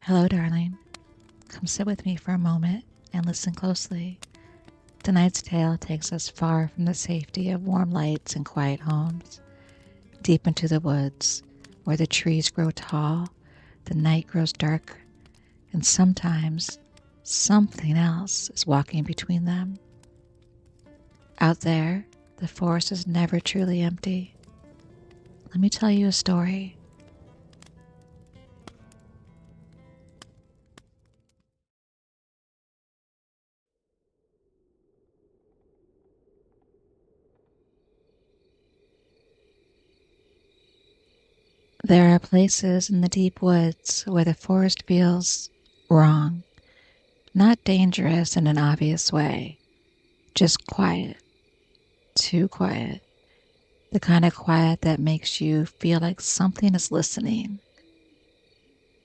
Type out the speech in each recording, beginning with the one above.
Hello, darling. Come sit with me for a moment and listen closely. Tonight's tale takes us far from the safety of warm lights and quiet homes, deep into the woods, where the trees grow tall, the night grows dark, and sometimes something else is walking between them. Out there, the forest is never truly empty. Let me tell you a story. There are places in the deep woods where the forest feels wrong, not dangerous in an obvious way, just quiet, too quiet, the kind of quiet that makes you feel like something is listening.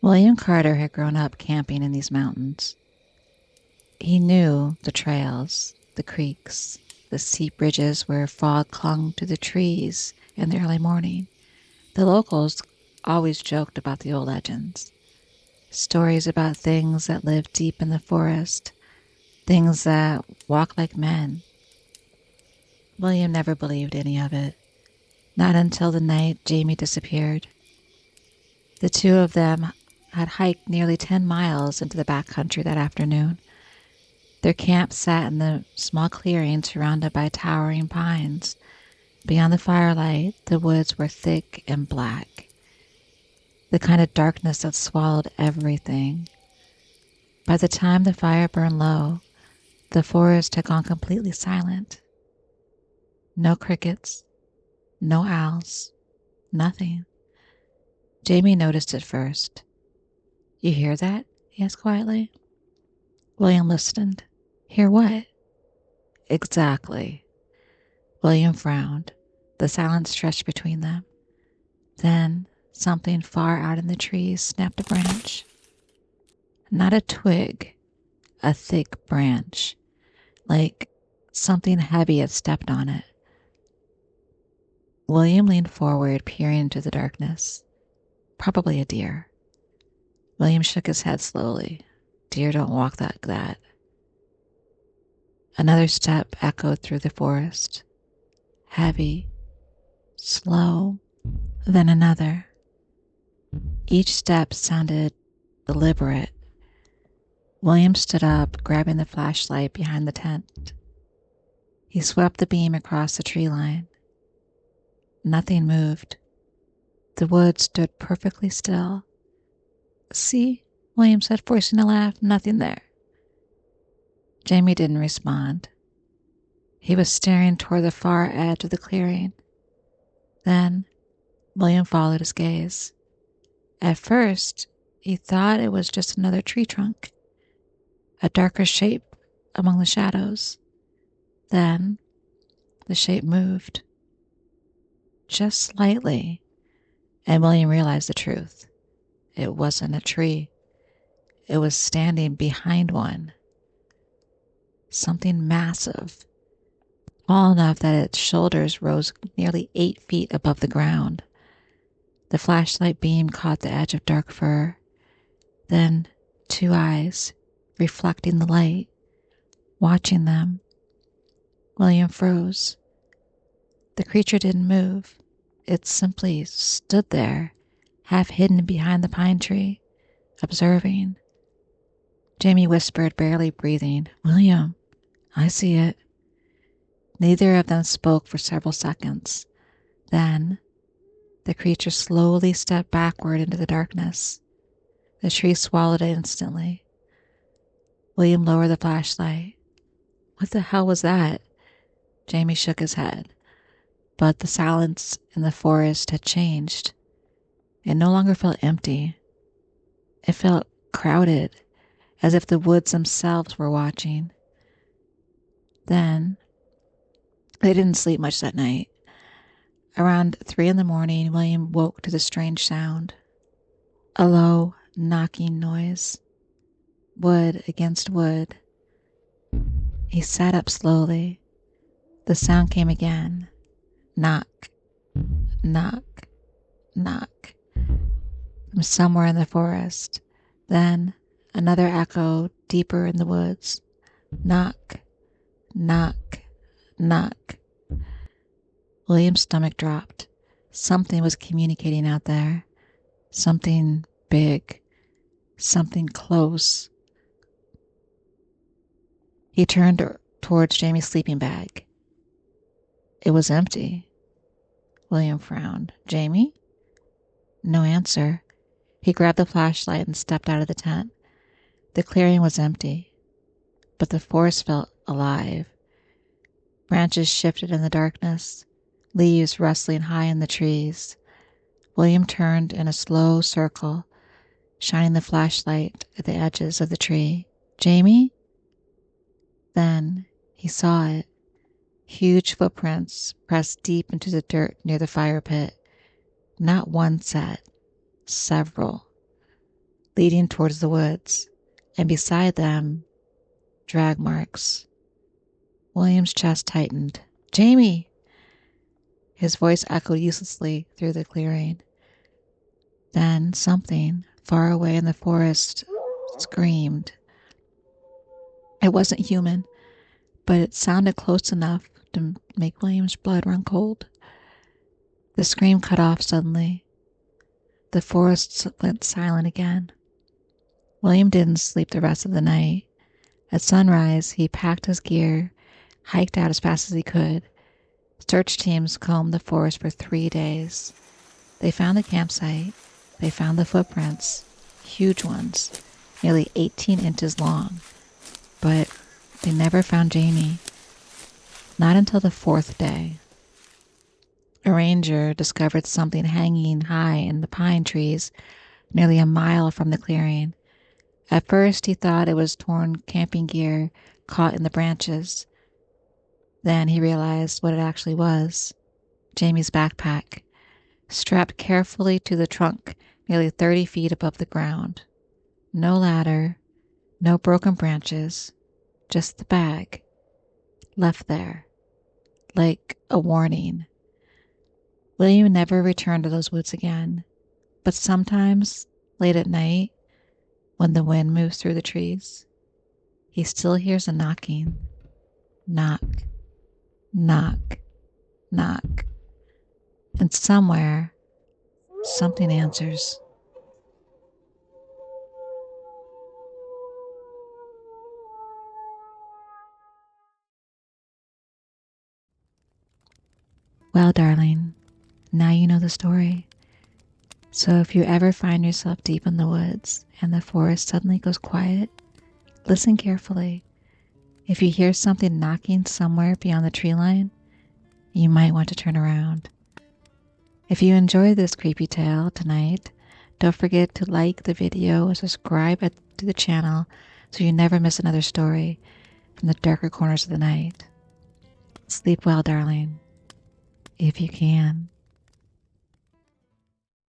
William Carter had grown up camping in these mountains. He knew the trails, the creeks, the steep ridges where fog clung to the trees in the early morning. The locals always joked about the old legends, stories about things that live deep in the forest, things that walk like men. William never believed any of it, not until the night Jamie disappeared. The two of them had hiked nearly 10 miles into the backcountry that afternoon. Their camp sat in the small clearing surrounded by towering pines. Beyond the firelight, the woods were thick and black, the kind of darkness that swallowed everything. By the time the fire burned low, the forest had gone completely silent. No crickets, no owls, nothing. Jamie noticed it first. "You hear that?" he asked quietly. William listened. "Hear what?" "Exactly." William frowned. The silence stretched between them. Then something far out in the trees snapped a branch. Not a twig, a thick branch, like something heavy had stepped on it. William leaned forward, peering into the darkness. Probably a deer. William shook his head slowly. Deer don't walk like that. Another step echoed through the forest. Heavy, slow, then another. Each step sounded deliberate. William stood up, grabbing the flashlight behind the tent. He swept the beam across the tree line. Nothing moved. The woods stood perfectly still. "See?" William said, forcing a laugh. "Nothing there." Jamie didn't respond. He was staring toward the far edge of the clearing. Then William followed his gaze. At first, he thought it was just another tree trunk, a darker shape among the shadows. Then the shape moved, just slightly, and William realized the truth. It wasn't a tree. It was standing behind one. Something massive, tall enough that its shoulders rose nearly 8 feet above the ground. The flashlight beam caught the edge of dark fur, then 2 eyes reflecting the light, watching them. William froze. The creature didn't move. It simply stood there, half hidden behind the pine tree, observing. Jamie whispered, barely breathing, "William, I see it." Neither of them spoke for several seconds. Then the creature slowly stepped backward into the darkness. The tree swallowed it instantly. William lowered the flashlight. "What the hell was that?" Jamie shook his head. But the silence in the forest had changed. It no longer felt empty. It felt crowded, as if the woods themselves were watching. Then, they didn't sleep much that night. Around 3 in the morning, William woke to the strange sound. A low, knocking noise. Wood against wood. He sat up slowly. The sound came again. Knock, knock, knock. From somewhere in the forest. Then another echo deeper in the woods. Knock, knock, knock. William's stomach dropped. Something was communicating out there. Something big. Something close. He turned towards Jamie's sleeping bag. It was empty. William frowned. Jamie? No answer. He grabbed the flashlight and stepped out of the tent. The clearing was empty, but the forest felt alive. Branches shifted in the darkness, leaves rustling high in the trees. William turned in a slow circle, shining the flashlight at the edges of the tree. Jamie? Then he saw it. Huge footprints pressed deep into the dirt near the fire pit. Not one set, several, leading towards the woods, and beside them, drag marks. William's chest tightened. Jamie! His voice echoed uselessly through the clearing. Then something, far away in the forest, screamed. It wasn't human, but it sounded close enough to make William's blood run cold. The scream cut off suddenly. The forest went silent again. William didn't sleep the rest of the night. At sunrise, he packed his gear, hiked out as fast as he could. Search teams combed the forest for 3 days. They found the campsite. They found the footprints, huge ones, nearly 18 inches long. But they never found Jamie. Not until the 4th day. A ranger discovered something hanging high in the pine trees, nearly a mile from the clearing. At first, he thought it was torn camping gear caught in the branches. Then he realized what it actually was. Jamie's backpack, strapped carefully to the trunk nearly 30 feet above the ground. No ladder, no broken branches, just the bag, left there, like a warning. William never returned to those woods again, but sometimes, late at night, when the wind moves through the trees, he still hears a knocking. Knock, knock, knock. And somewhere, something answers. Well, darling, now you know the story. So if you ever find yourself deep in the woods and the forest suddenly goes quiet, listen carefully. If you hear something knocking somewhere beyond the tree line, you might want to turn around. If you enjoyed this creepy tale tonight, don't forget to like the video and subscribe to the channel so you never miss another story from the darker corners of the night. Sleep well, darling, if you can.